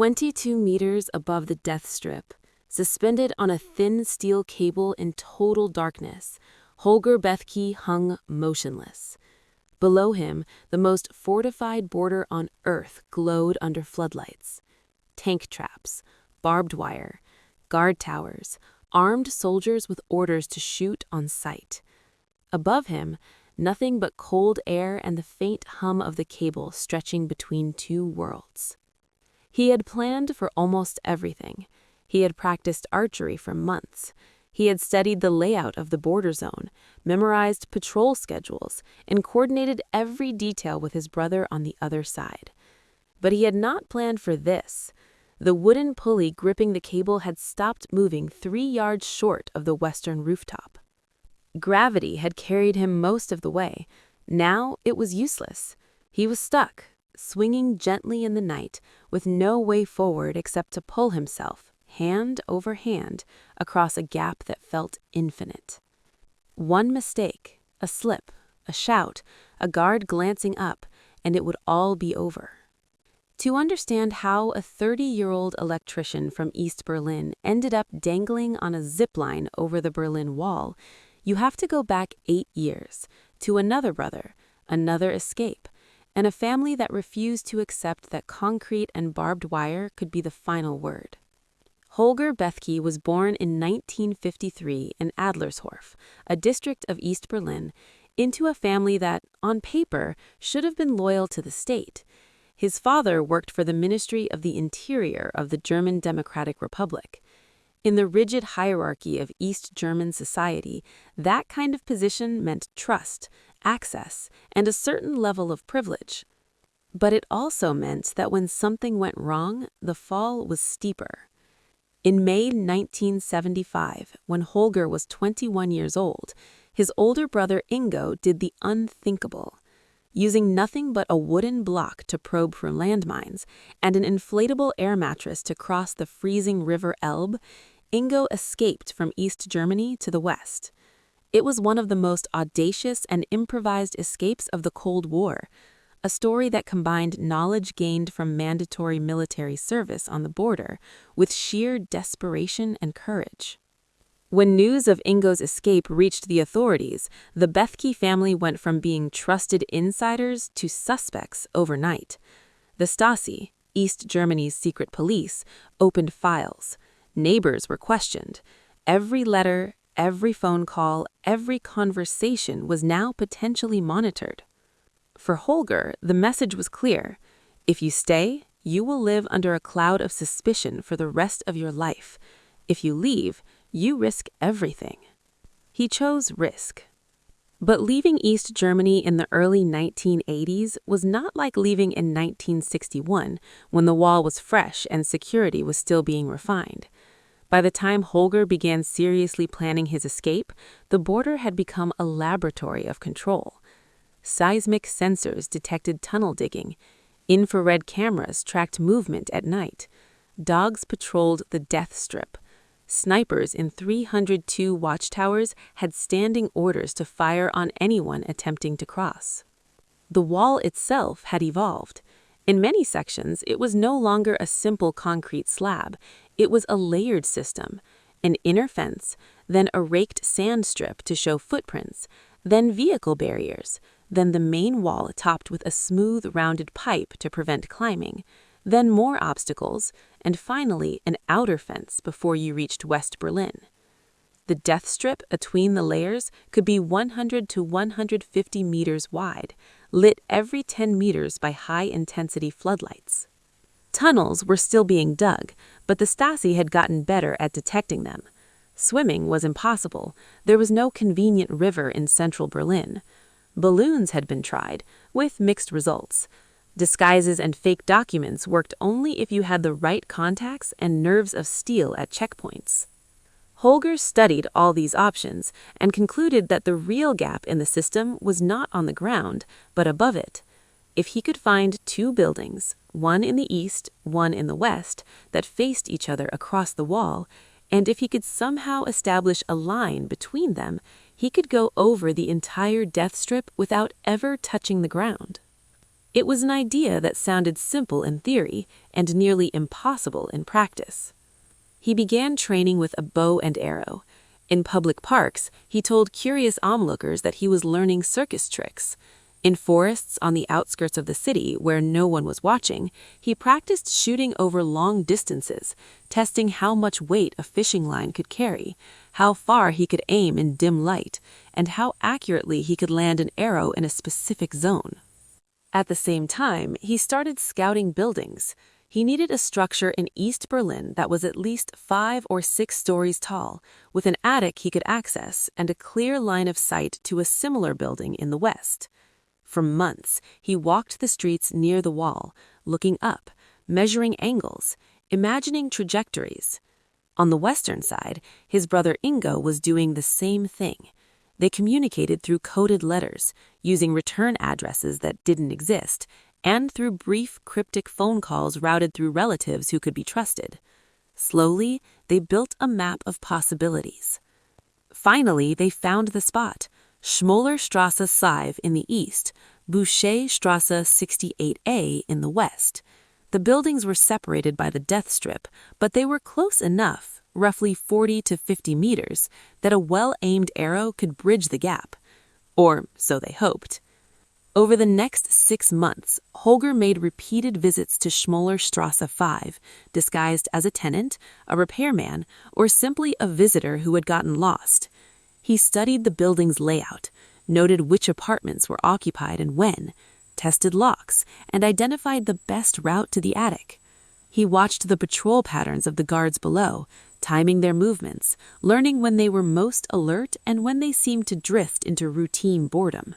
22 meters above the death strip, suspended on a thin steel cable in total darkness, Holger Bethke hung motionless. Below him, the most fortified border on Earth glowed under floodlights. Tank traps, barbed wire, guard towers, armed soldiers with orders to shoot on sight. Above him, nothing but cold air and the faint hum of the cable stretching between two worlds. He had planned for almost everything. He had practiced archery for months. He had studied the layout of the border zone, memorized patrol schedules, and coordinated every detail with his brother on the other side. But he had not planned for this. The wooden pulley gripping the cable had stopped moving 3 yards short of the western rooftop. Gravity had carried him most of the way. Now it was useless. He was stuck, swinging gently in the night, with no way forward except to pull himself, hand over hand, across a gap that felt infinite. One mistake, a slip, a shout, a guard glancing up, and it would all be over. To understand how a 30-year-old electrician from East Berlin ended up dangling on a zip line over the Berlin Wall, you have to go back 8 years, to another brother, another escape, and a family that refused to accept that concrete and barbed wire could be the final word. Holger Bethke was born in 1953 in Adlershof, a district of East Berlin, into a family that, on paper, should have been loyal to the state. His father worked for the Ministry of the Interior of the German Democratic Republic. In the rigid hierarchy of East German society, that kind of position meant trust, access, and a certain level of privilege. But it also meant that when something went wrong, the fall was steeper. In May 1975, when Holger was 21 years old, his older brother Ingo did the unthinkable. Using nothing but a wooden block to probe for landmines and an inflatable air mattress to cross the freezing River Elbe, Ingo escaped from East Germany to the west. It was one of the most audacious and improvised escapes of the Cold War, a story that combined knowledge gained from mandatory military service on the border with sheer desperation and courage. When news of Ingo's escape reached the authorities, the Bethke family went from being trusted insiders to suspects overnight. The Stasi, East Germany's secret police, opened files. Neighbors were questioned. Every letter, every phone call, every conversation was now potentially monitored. For Holger, the message was clear. If you stay, you will live under a cloud of suspicion for the rest of your life. If you leave, you risk everything. He chose risk. But leaving East Germany in the early 1980s was not like leaving in 1961, when the wall was fresh and security was still being refined. By the time Holger began seriously planning his escape, the border had become a laboratory of control. Seismic sensors detected tunnel digging. Infrared cameras tracked movement at night. Dogs patrolled the death strip. Snipers in 302 watchtowers had standing orders to fire on anyone attempting to cross. The wall itself had evolved. In many sections, it was no longer a simple concrete slab. It was a layered system, an inner fence, then a raked sand strip to show footprints, then vehicle barriers, then the main wall topped with a smooth, rounded pipe to prevent climbing, then more obstacles, and finally an outer fence before you reached West Berlin. The death strip between the layers could be 100 to 150 meters wide, lit every 10 meters by high-intensity floodlights. Tunnels were still being dug, but the Stasi had gotten better at detecting them. Swimming was impossible. There was no convenient river in central Berlin. Balloons had been tried, with mixed results. Disguises and fake documents worked only if you had the right contacts and nerves of steel at checkpoints. Holger studied all these options and concluded that the real gap in the system was not on the ground, but above it. If he could find 2 buildings, one in the east, one in the west, that faced each other across the wall, and if he could somehow establish a line between them, he could go over the entire death strip without ever touching the ground. It was an idea that sounded simple in theory and nearly impossible in practice. He began training with a bow and arrow. In public parks, he told curious onlookers that he was learning circus tricks. In forests on the outskirts of the city, where no one was watching, he practiced shooting over long distances, testing how much weight a fishing line could carry, how far he could aim in dim light, and how accurately he could land an arrow in a specific zone. At the same time, he started scouting buildings. He needed a structure in East Berlin that was at least 5 or 6 stories tall, with an attic he could access and a clear line of sight to a similar building in the west. For months, he walked the streets near the wall, looking up, measuring angles, imagining trajectories. On the western side, his brother Ingo was doing the same thing. They communicated through coded letters, using return addresses that didn't exist, and through brief, cryptic phone calls routed through relatives who could be trusted. Slowly, they built a map of possibilities. Finally, they found the spot: Schmollerstrasse 5 in the east, Boucherstrasse 68A in the west. The buildings were separated by the death strip, but they were close enough, roughly 40 to 50 meters, that a well-aimed arrow could bridge the gap. Or so they hoped. Over the next 6 months, Holger made repeated visits to Schmollerstrasse 5, disguised as a tenant, a repairman, or simply a visitor who had gotten lost. He studied the building's layout, noted which apartments were occupied and when, tested locks, and identified the best route to the attic. He watched the patrol patterns of the guards below, timing their movements, learning when they were most alert and when they seemed to drift into routine boredom.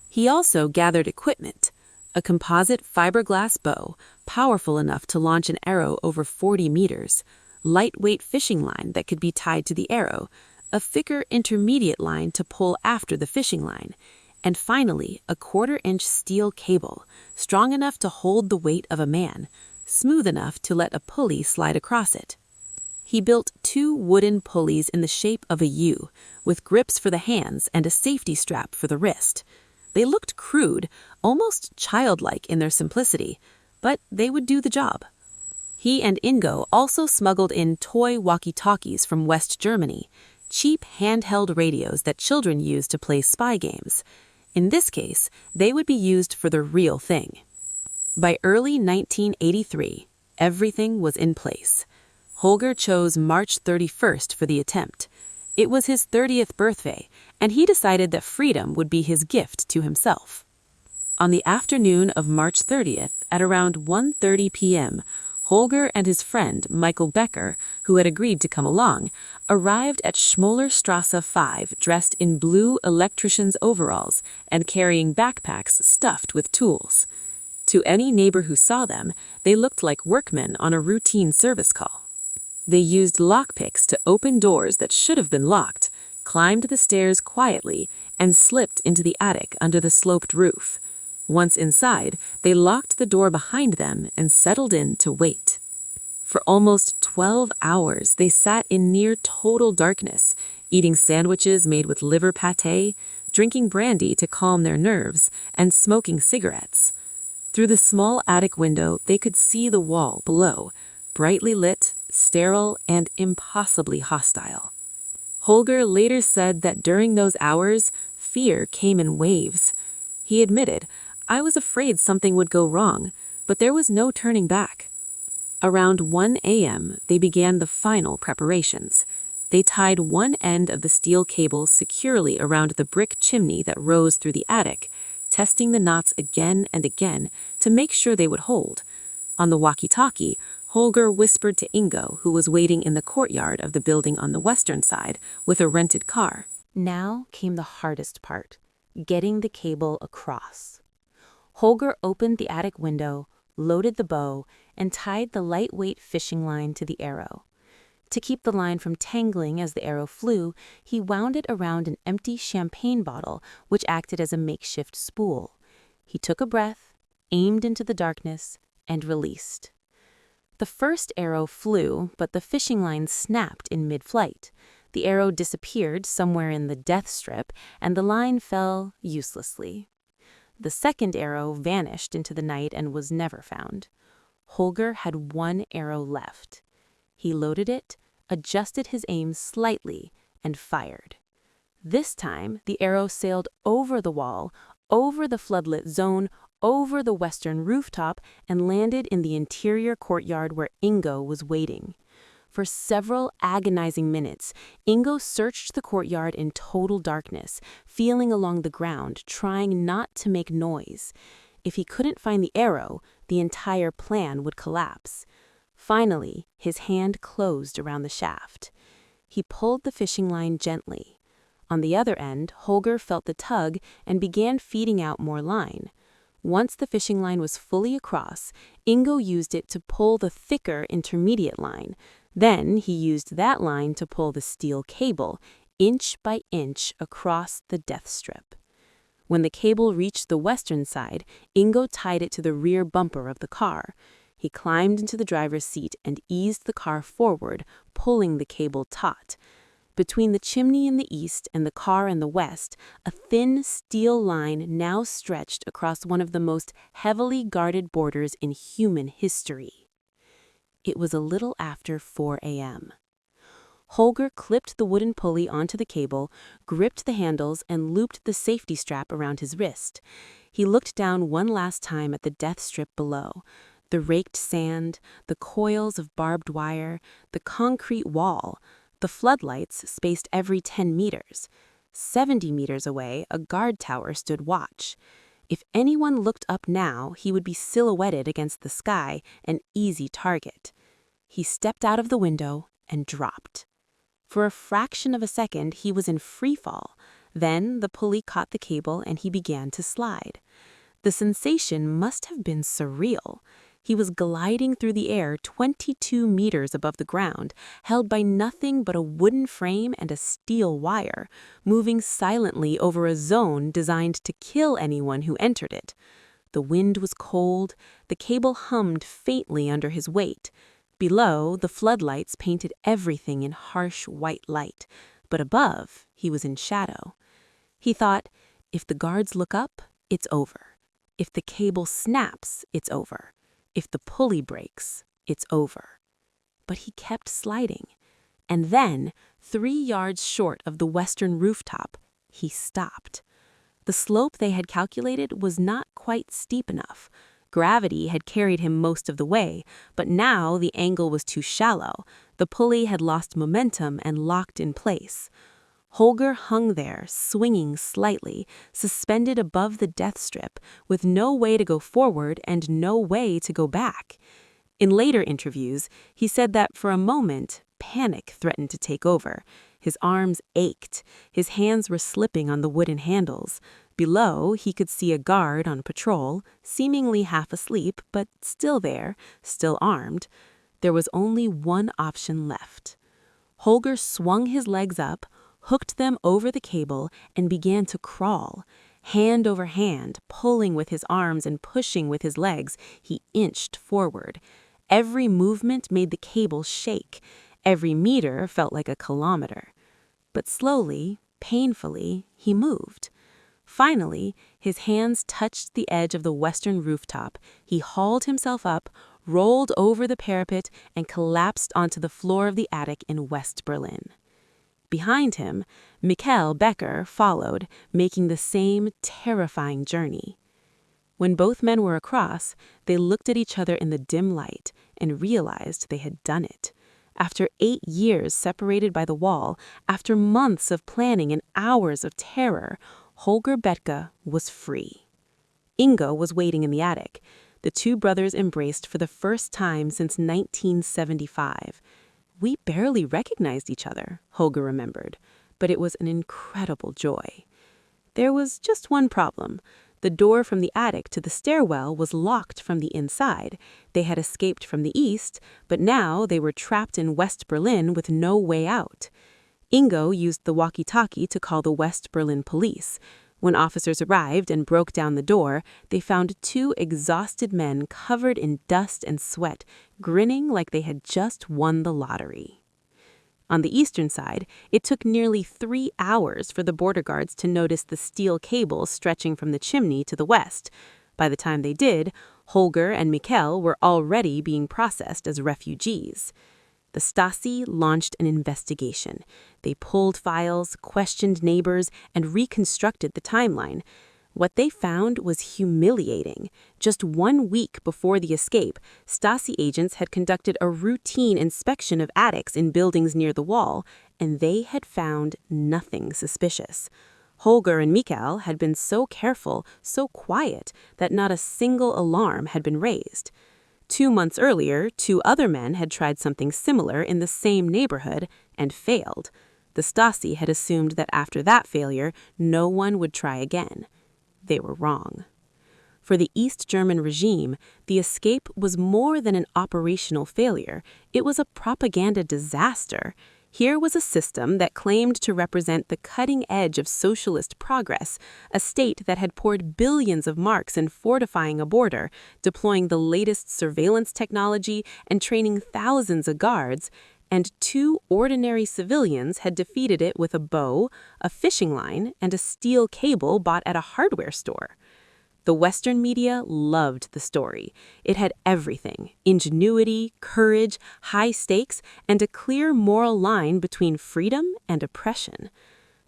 He also gathered equipment: a composite fiberglass bow, powerful enough to launch an arrow over 40 meters, lightweight fishing line that could be tied to the arrow, a thicker intermediate line to pull after the fishing line, and finally a 1/4-inch steel cable, strong enough to hold the weight of a man, smooth enough to let a pulley slide across it. He built 2 wooden pulleys in the shape of a U, with grips for the hands and a safety strap for the wrist. They looked crude, almost childlike in their simplicity, but they would do the job. He and Ingo also smuggled in toy walkie-talkies from West Germany, cheap handheld radios that children use to play spy games. In this case, they would be used for the real thing. By early 1983, everything was in place. Holger chose March 31st for the attempt. It was his 30th birthday, and he decided that freedom would be his gift to himself. On the afternoon of March 30th, at around 1:30 p.m., Holger and his friend Michael Becker, who had agreed to come along, arrived at Schmollerstrasse 5 dressed in blue electrician's overalls and carrying backpacks stuffed with tools. To any neighbor who saw them, they looked like workmen on a routine service call. They used lockpicks to open doors that should have been locked, climbed the stairs quietly, and slipped into the attic under the sloped roof. Once inside, they locked the door behind them and settled in to wait. For almost 12 hours, they sat in near total darkness, eating sandwiches made with liver pâté, drinking brandy to calm their nerves, and smoking cigarettes. Through the small attic window, they could see the wall below, brightly lit, sterile, and impossibly hostile. Holger later said that during those hours, fear came in waves. He admitted, "I was afraid something would go wrong, but there was no turning back." Around 1 a.m., they began the final preparations. They tied one end of the steel cable securely around the brick chimney that rose through the attic, testing the knots again and again to make sure they would hold. On the walkie-talkie, Holger whispered to Ingo, who was waiting in the courtyard of the building on the western side with a rented car. Now came the hardest part, getting the cable across. Holger opened the attic window, loaded the bow, and tied the lightweight fishing line to the arrow. To keep the line from tangling as the arrow flew, he wound it around an empty champagne bottle, which acted as a makeshift spool. He took a breath, aimed into the darkness, and released. The first arrow flew, but the fishing line snapped in mid-flight. The arrow disappeared somewhere in the death strip, and the line fell uselessly. The second arrow vanished into the night and was never found. Holger had one arrow left. He loaded it, adjusted his aim slightly, and fired. This time, the arrow sailed over the wall, over the floodlit zone, over the western rooftop, and landed in the interior courtyard where Ingo was waiting. For several agonizing minutes, Ingo searched the courtyard in total darkness, feeling along the ground, trying not to make noise. If he couldn't find the arrow, the entire plan would collapse. Finally, his hand closed around the shaft. He pulled the fishing line gently. On the other end, Holger felt the tug and began feeding out more line. Once the fishing line was fully across, Ingo used it to pull the thicker intermediate line. Then he used that line to pull the steel cable, inch by inch, across the death strip. When the cable reached the western side, Ingo tied it to the rear bumper of the car. He climbed into the driver's seat and eased the car forward, pulling the cable taut. Between the chimney in the east and the car in the west, a thin steel line now stretched across one of the most heavily guarded borders in human history. It was a little after 4 a.m. Holger clipped the wooden pulley onto the cable, gripped the handles, and looped the safety strap around his wrist. He looked down one last time at the death strip below. The raked sand, the coils of barbed wire, the concrete wall, the floodlights spaced every 10 meters. 70 meters away, a guard tower stood watch. If anyone looked up now, he would be silhouetted against the sky, an easy target. He stepped out of the window and dropped. For a fraction of a second, he was in free fall. Then the pulley caught the cable and he began to slide. The sensation must have been surreal. He was gliding through the air 22 meters above the ground, held by nothing but a wooden frame and a steel wire, moving silently over a zone designed to kill anyone who entered it. The wind was cold, the cable hummed faintly under his weight. Below, the floodlights painted everything in harsh white light, but above, he was in shadow. He thought, if the guards look up, it's over. If the cable snaps, it's over. If the pulley breaks, it's over. But he kept sliding. And then, 3 yards short of the western rooftop, he stopped. The slope they had calculated was not quite steep enough. Gravity had carried him most of the way, but now the angle was too shallow. The pulley had lost momentum and locked in place. Holger hung there, swinging slightly, suspended above the death strip, with no way to go forward and no way to go back. In later interviews, he said that for a moment, panic threatened to take over. His arms ached. His hands were slipping on the wooden handles. Below, he could see a guard on patrol, seemingly half asleep, but still there, still armed. There was only one option left. Holger swung his legs up, hooked them over the cable, and began to crawl. Hand over hand, pulling with his arms and pushing with his legs, he inched forward. Every movement made the cable shake. Every meter felt like a kilometer. But slowly, painfully, he moved. Finally, his hands touched the edge of the western rooftop. He hauled himself up, rolled over the parapet, and collapsed onto the floor of the attic in West Berlin. Behind him, Michael Becker followed, making the same terrifying journey. When both men were across, they looked at each other in the dim light and realized they had done it. After 8 years separated by the wall, after months of planning and hours of terror, Holger Bethke was free. Ingo was waiting in the attic. The two brothers embraced for the first time since 1975. We barely recognized each other, Holger remembered, but it was an incredible joy. There was just one problem. The door from the attic to the stairwell was locked from the inside. They had escaped from the east, but now they were trapped in West Berlin with no way out. Ingo used the walkie-talkie to call the West Berlin police. When officers arrived and broke down the door, they found 2 exhausted men covered in dust and sweat, grinning like they had just won the lottery. On the eastern side, it took nearly 3 hours for the border guards to notice the steel cable stretching from the chimney to the west. By the time they did, Holger and Mikkel were already being processed as refugees. The Stasi launched an investigation. They pulled files, questioned neighbors, and reconstructed the timeline. What they found was humiliating. Just 1 week before the escape, Stasi agents had conducted a routine inspection of attics in buildings near the wall, and they had found nothing suspicious. Holger and Mikkel had been so careful, so quiet, that not a single alarm had been raised. 2 months earlier, 2 other men had tried something similar in the same neighborhood and failed. The Stasi had assumed that after that failure, no one would try again. They were wrong. For the East German regime, the escape was more than an operational failure. It was a propaganda disaster. Here was a system that claimed to represent the cutting edge of socialist progress, a state that had poured billions of marks in fortifying a border, deploying the latest surveillance technology, and training thousands of guards, and 2 ordinary civilians had defeated it with a bow, a fishing line, and a steel cable bought at a hardware store. The Western media loved the story. It had everything: ingenuity, courage, high stakes, and a clear moral line between freedom and oppression.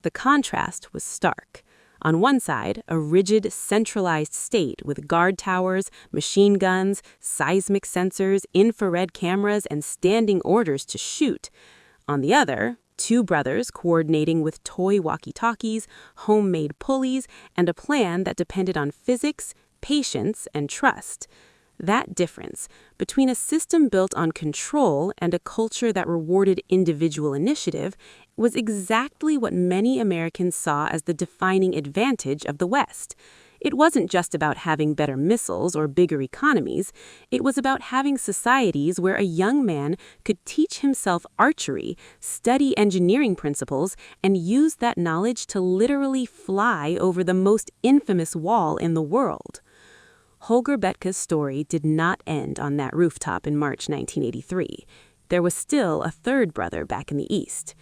The contrast was stark. On one side, a rigid, centralized state with guard towers, machine guns, seismic sensors, infrared cameras, and standing orders to shoot. On the other, 2 brothers coordinating with toy walkie-talkies, homemade pulleys, and a plan that depended on physics, patience, and trust. That difference between a system built on control and a culture that rewarded individual initiative was exactly what many Americans saw as the defining advantage of the West. It wasn't just about having better missiles or bigger economies. It was about having societies where a young man could teach himself archery, study engineering principles, and use that knowledge to literally fly over the most infamous wall in the world. Holger Bethke's story did not end on that rooftop in March 1983. There was still a 3rd brother back in the East.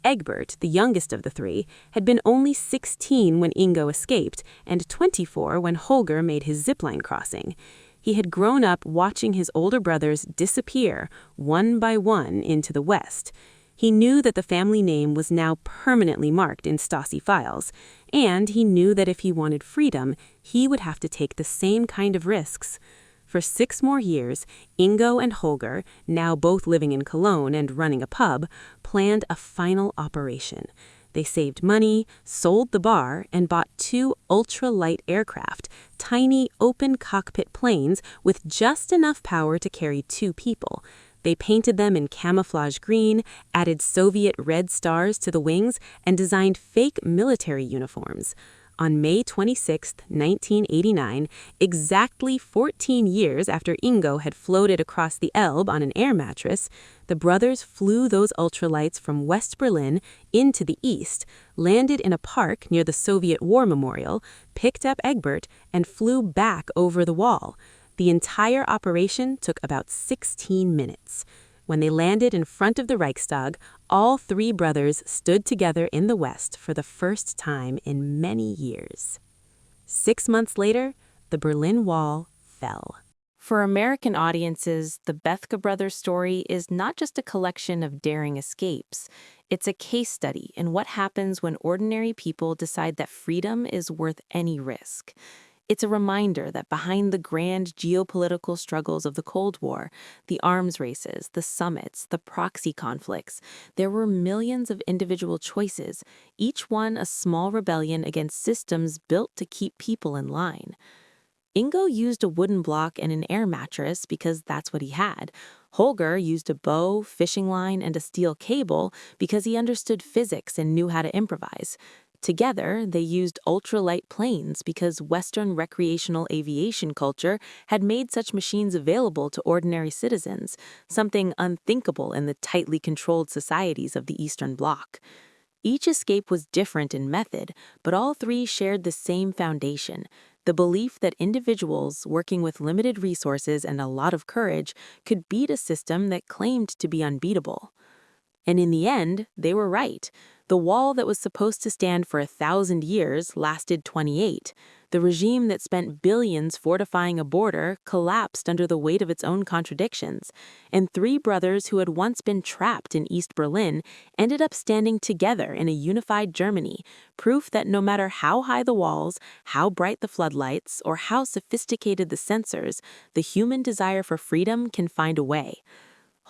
Egbert, the youngest of the 3, had been only 16 when Ingo escaped and 24 when Holger made his zipline crossing. He had grown up watching his older brothers disappear, one by one, into the West. He knew that the family name was now permanently marked in Stasi files, and he knew that if he wanted freedom, he would have to take the same kind of risks. For 6 more years, Ingo and Holger, now both living in Cologne and running a pub, planned a final operation. They saved money, sold the bar, and bought 2 ultra-light aircraft, tiny open cockpit planes with just enough power to carry 2 people. They painted them in camouflage green, added Soviet red stars to the wings, and designed fake military uniforms. On May 26, 1989, exactly 14 years after Ingo had floated across the Elbe on an air mattress, the brothers flew those ultralights from West Berlin into the east, landed in a park near the Soviet War Memorial, picked up Egbert, and flew back over the wall. The entire operation took about 16 minutes. When they landed in front of the Reichstag, all 3 brothers stood together in the West for the first time in many years. 6 months later, the Berlin Wall fell. For American audiences, the Bethke brothers' story is not just a collection of daring escapes. It's a case study in what happens when ordinary people decide that freedom is worth any risk. It's a reminder that behind the grand geopolitical struggles of the Cold War, the arms races, the summits, the proxy conflicts, there were millions of individual choices, each one a small rebellion against systems built to keep people in line. Ingo used a wooden block and an air mattress because that's what he had. Holger used a bow, fishing line, and a steel cable because he understood physics and knew how to improvise. Together, they used ultralight planes because Western recreational aviation culture had made such machines available to ordinary citizens, something unthinkable in the tightly controlled societies of the Eastern Bloc. Each escape was different in method, but all 3 shared the same foundation: the belief that individuals working with limited resources and a lot of courage could beat a system that claimed to be unbeatable. And in the end, they were right. The wall that was supposed to stand for 1,000 years lasted 28. The regime that spent billions fortifying a border collapsed under the weight of its own contradictions. And three brothers who had once been trapped in East Berlin ended up standing together in a unified Germany, proof that no matter how high the walls, how bright the floodlights, or how sophisticated the sensors, the human desire for freedom can find a way.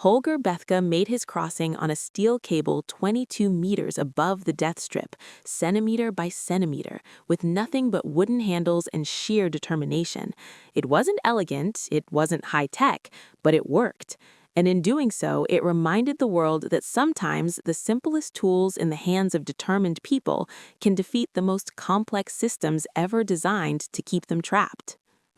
Holger Bethke made his crossing on a steel cable 22 meters above the death strip, centimeter by centimeter, with nothing but wooden handles and sheer determination. It wasn't elegant, it wasn't high-tech, but it worked. And in doing so, it reminded the world that sometimes the simplest tools in the hands of determined people can defeat the most complex systems ever designed to keep them trapped.